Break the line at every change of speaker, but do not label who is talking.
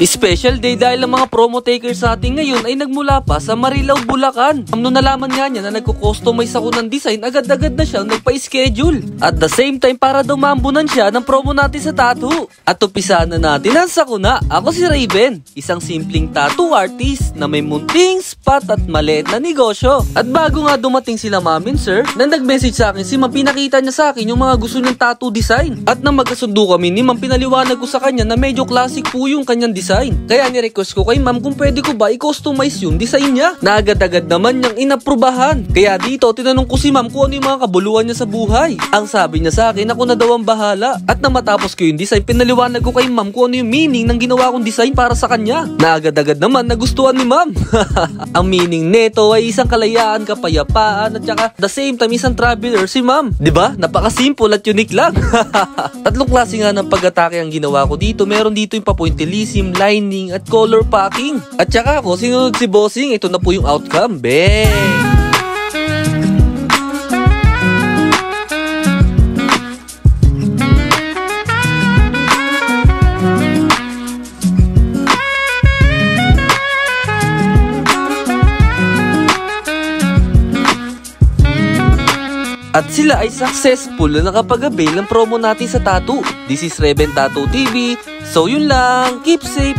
Special day dahil ang mga promo takers natin ngayon ay nagmula pa sa Marilao, Bulacan. Nung nalaman nga niya na nagko-customize ako ng design, agad-agad na siyang nagpa-schedule. At the same time, para dumambunan siya ng promo natin sa tattoo. At umpisahan na natin ang sakuna. Ako si Raven, isang simpleng tattoo artist na may munting spot at maliit na negosyo. At bago nga dumating sila mamin sir, na nag-message sa akin si ma'am, pinakita niya sa akin yung mga gusto niyang tattoo design. At nang magkasundo kami ni ma'am, pinaliwanag ko sa kanya na medyo classic po yung kanyang design. Kaya ni-request ko kay ma'am kung pwede ko ba i-customize yung design niya. Na agad-agad naman niyang inaprubahan. Kaya dito, tinanong ko si ma'am kung ano yung mga kabuluhan niya sa buhay. Ang sabi niya sa akin, ako na daw ang bahala. At nang matapos ko yung design, pinaliwanag ko kay ma'am kung ano yung meaning ng ginawa kong design para sa kanya. Na agad-agad naman nagustuhan ni ma'am. Ang meaning neto ay isang kalayaan, kapayapaan, at saka the same time isang traveler si ma'am. Diba? Napaka-simple at unique lang. Tatlong klase nga ng pag-atake ang ginawa ko dito. Meron dito yung papointillism, lining, at color packing. At saka ako, sinunod si bossing. Ito na po yung outcome. Bang! At sila ay successful na nakapag-avail ng promo natin sa tattoo. This is Raven Tattoo TV. So yun lang, keep safe!